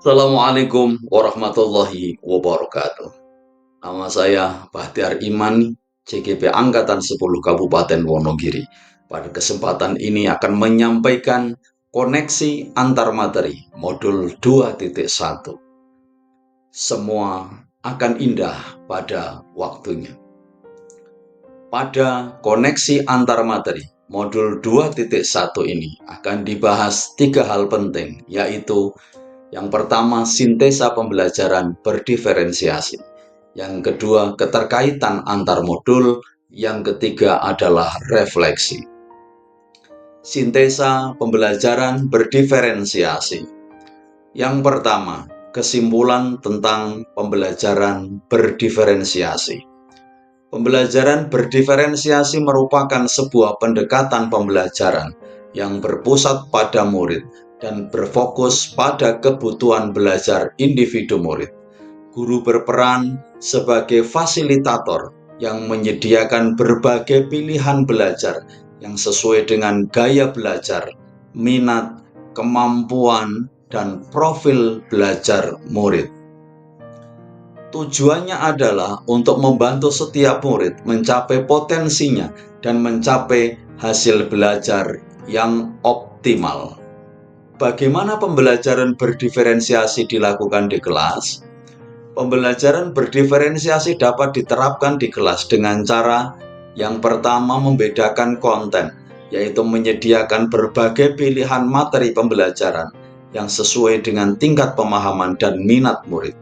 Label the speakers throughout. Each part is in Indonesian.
Speaker 1: Assalamualaikum warahmatullahi wabarakatuh. Nama saya Bahtiar Iman, CGP Angkatan 10 Kabupaten Wonogiri. Pada kesempatan ini akan menyampaikan koneksi antar materi modul 2.1. Semua akan indah pada waktunya. Pada koneksi antar materi modul 2.1 ini akan dibahas 3 hal penting, yaitu yang pertama, sintesa pembelajaran berdiferensiasi. Yang kedua, keterkaitan antar modul. Yang ketiga adalah refleksi. Sintesa pembelajaran berdiferensiasi. Yang pertama, kesimpulan tentang pembelajaran berdiferensiasi. Pembelajaran berdiferensiasi merupakan sebuah pendekatan pembelajaran yang berpusat pada murid dan berfokus pada kebutuhan belajar individu murid. Guru berperan sebagai fasilitator yang menyediakan berbagai pilihan belajar yang sesuai dengan gaya belajar, minat, kemampuan, dan profil belajar murid. Tujuannya adalah untuk membantu setiap murid mencapai potensinya dan mencapai hasil belajar yang optimal. Bagaimana pembelajaran berdiferensiasi dilakukan di kelas? Pembelajaran berdiferensiasi dapat diterapkan di kelas dengan cara yang pertama, membedakan konten, yaitu menyediakan berbagai pilihan materi pembelajaran yang sesuai dengan tingkat pemahaman dan minat murid.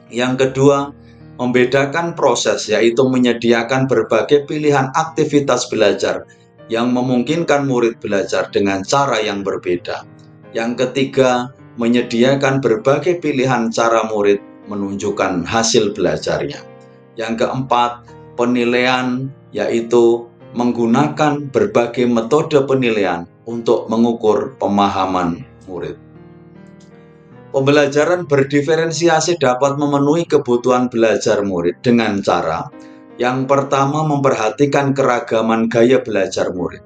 Speaker 1: Yang kedua, membedakan proses, yaitu menyediakan berbagai pilihan aktivitas belajar yang memungkinkan murid belajar dengan cara yang berbeda. Yang ketiga, menyediakan berbagai pilihan cara murid menunjukkan hasil belajarnya. Yang keempat, penilaian, yaitu menggunakan berbagai metode penilaian untuk mengukur pemahaman murid. Pembelajaran berdiferensiasi dapat memenuhi kebutuhan belajar murid dengan cara yang pertama, memperhatikan keragaman gaya belajar murid.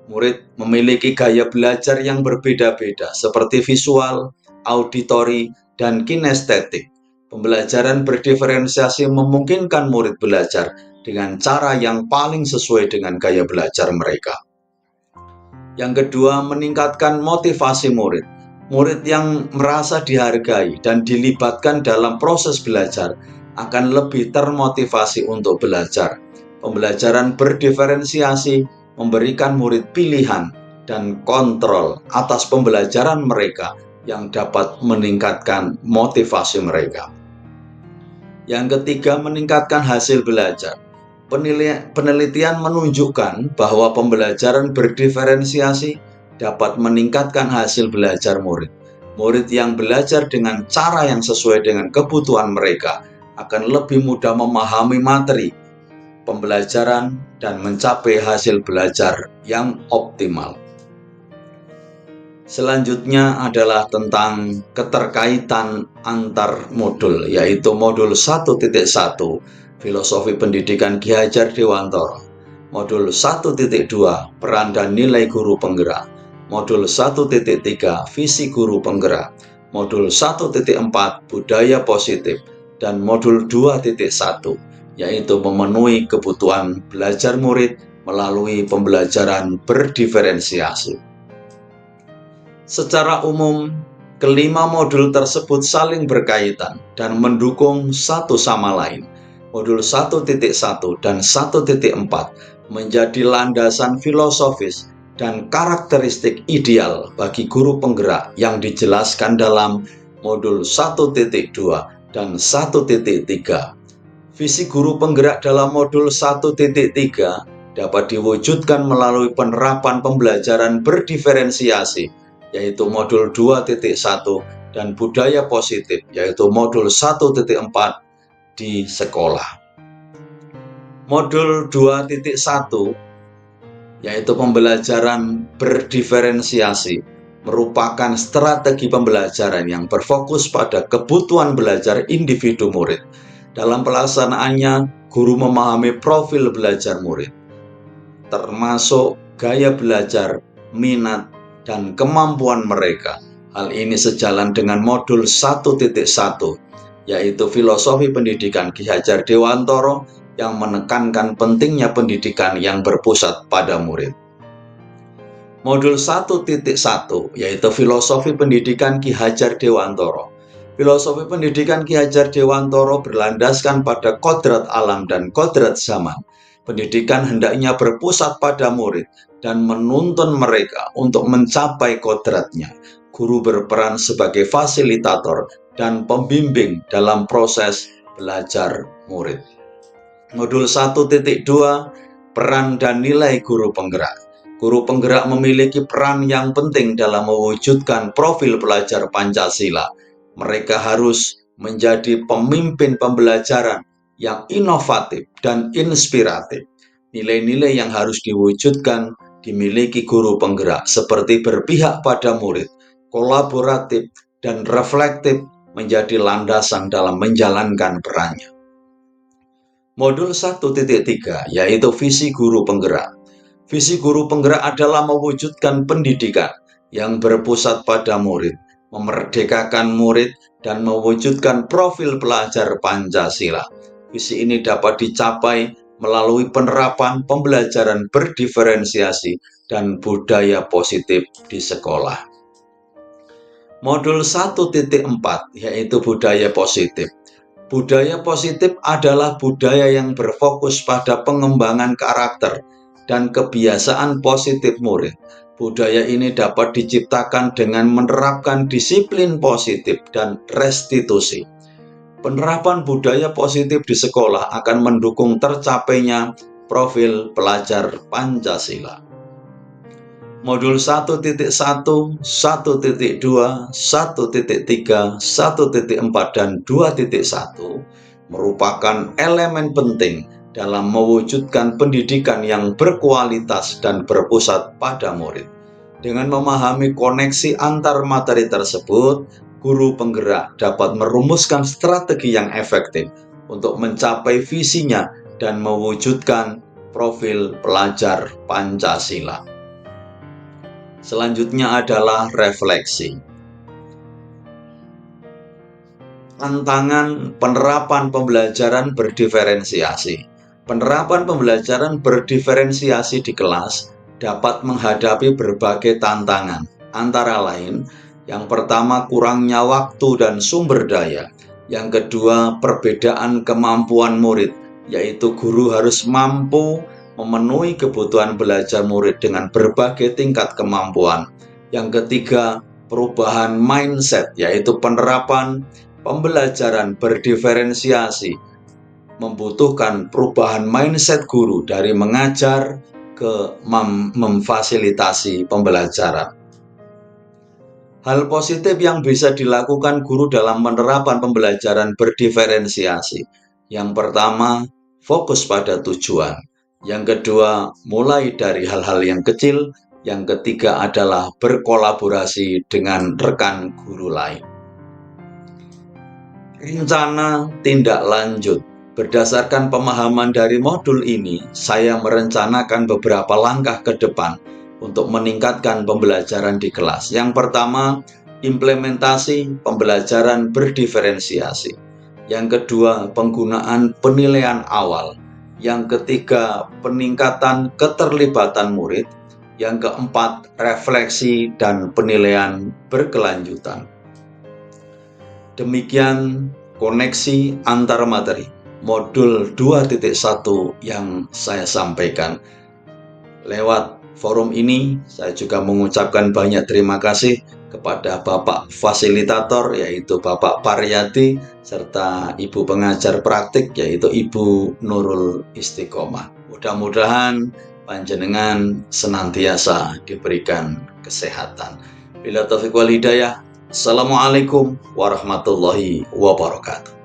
Speaker 1: Murid memiliki gaya belajar yang berbeda-beda seperti visual, auditori, dan kinestetik. Pembelajaran berdiferensiasi memungkinkan murid belajar dengan cara yang paling sesuai dengan gaya belajar mereka. Yang kedua, meningkatkan motivasi murid. Murid yang merasa dihargai dan dilibatkan dalam proses belajar akan lebih termotivasi untuk belajar. Pembelajaran berdiferensiasi memberikan murid pilihan dan kontrol atas pembelajaran mereka yang dapat meningkatkan motivasi mereka. Yang ketiga, meningkatkan hasil belajar. Penelitian menunjukkan bahwa pembelajaran berdiferensiasi dapat meningkatkan hasil belajar murid. Murid yang belajar dengan cara yang sesuai dengan kebutuhan mereka akan lebih mudah memahami materi pembelajaran dan mencapai hasil belajar yang optimal. Selanjutnya adalah tentang keterkaitan antar modul, yaitu modul 1.1 Filosofi Pendidikan Ki Hajar Dewantoro, modul 1.2 Peran dan Nilai Guru Penggerak, modul 1.3 Visi Guru Penggerak, modul 1.4 Budaya Positif, dan modul 2.1 yaitu memenuhi kebutuhan belajar murid melalui pembelajaran berdiferensiasi. Secara umum, kelima modul tersebut saling berkaitan dan mendukung satu sama lain. Modul 1.1 dan 1.4 menjadi landasan filosofis dan karakteristik ideal bagi guru penggerak yang dijelaskan dalam modul 1.2 dan 1.3. Visi guru penggerak dalam modul 1.3 dapat diwujudkan melalui penerapan pembelajaran berdiferensiasi, yaitu modul 2.1 dan budaya positif, yaitu modul 1.4 di sekolah. Modul 2.1 yaitu pembelajaran berdiferensiasi merupakan strategi pembelajaran yang berfokus pada kebutuhan belajar individu murid. Dalam pelaksanaannya, guru memahami profil belajar murid, termasuk gaya belajar, minat, dan kemampuan mereka. Hal ini sejalan dengan modul 1.1, yaitu filosofi pendidikan Ki Hajar Dewantoro yang menekankan pentingnya pendidikan yang berpusat pada murid. Modul 1.1 yaitu filosofi pendidikan Ki Hajar Dewantoro. Filosofi pendidikan Ki Hajar Dewantoro berlandaskan pada kodrat alam dan kodrat zaman. Pendidikan hendaknya berpusat pada murid dan menuntun mereka untuk mencapai kodratnya. Guru berperan sebagai fasilitator dan pembimbing dalam proses belajar murid. Modul 1.2, peran dan nilai guru penggerak. Guru penggerak memiliki peran yang penting dalam mewujudkan profil pelajar Pancasila. Mereka harus menjadi pemimpin pembelajaran yang inovatif dan inspiratif. Nilai-nilai yang harus diwujudkan dimiliki guru penggerak seperti berpihak pada murid, kolaboratif, dan reflektif menjadi landasan dalam menjalankan perannya. Modul 1.3 yaitu visi guru penggerak. Visi guru penggerak adalah mewujudkan pendidikan yang berpusat pada murid, memerdekakan murid, dan mewujudkan profil pelajar Pancasila. Visi ini dapat dicapai melalui penerapan pembelajaran berdiferensiasi dan budaya positif di sekolah. Modul 1.4 yaitu budaya positif. Budaya positif adalah budaya yang berfokus pada pengembangan karakter dan kebiasaan positif murid. Budaya ini dapat diciptakan dengan menerapkan disiplin positif dan restitusi. Penerapan budaya positif di sekolah akan mendukung tercapainya profil pelajar Pancasila. Modul 1.1, 1.2, 1.3, 1.4, dan 2.1 merupakan elemen penting dalam mewujudkan pendidikan yang berkualitas dan berpusat pada murid. Dengan memahami koneksi antar materi tersebut, guru penggerak dapat merumuskan strategi yang efektif untuk mencapai visinya dan mewujudkan profil pelajar Pancasila. Selanjutnya adalah refleksi. Tantangan penerapan pembelajaran berdiferensiasi. Penerapan pembelajaran berdiferensiasi di kelas dapat menghadapi berbagai tantangan, antara lain, yang pertama kurangnya waktu dan sumber daya, yang kedua perbedaan kemampuan murid, yaitu guru harus mampu memenuhi kebutuhan belajar murid dengan berbagai tingkat kemampuan. Yang ketiga, perubahan mindset, yaitu penerapan pembelajaran berdiferensiasi membutuhkan perubahan mindset guru dari mengajar ke memfasilitasi pembelajaran. Hal positif yang bisa dilakukan guru dalam penerapan pembelajaran berdiferensiasi. Yang pertama, fokus pada tujuan. Yang kedua, mulai dari hal-hal yang kecil. Yang ketiga adalah berkolaborasi dengan rekan guru lain. Rencana tindak lanjut. Berdasarkan pemahaman dari modul ini, saya merencanakan beberapa langkah ke depan untuk meningkatkan pembelajaran di kelas. Yang pertama, implementasi pembelajaran berdiferensiasi. Yang kedua, penggunaan penilaian awal. Yang ketiga, peningkatan keterlibatan murid. Yang keempat, refleksi dan penilaian berkelanjutan. Demikian koneksi antar materi modul 2.1 yang saya sampaikan. Lewat forum ini, saya juga mengucapkan banyak terima kasih kepada Bapak Fasilitator, yaitu Bapak Paryadi, serta Ibu Pengajar Praktik, yaitu Ibu Nurul Istiqomah. Mudah-mudahan panjenengan senantiasa diberikan kesehatan. Bila taufiq wal hidayah. Assalamualaikum warahmatullahi wabarakatuh.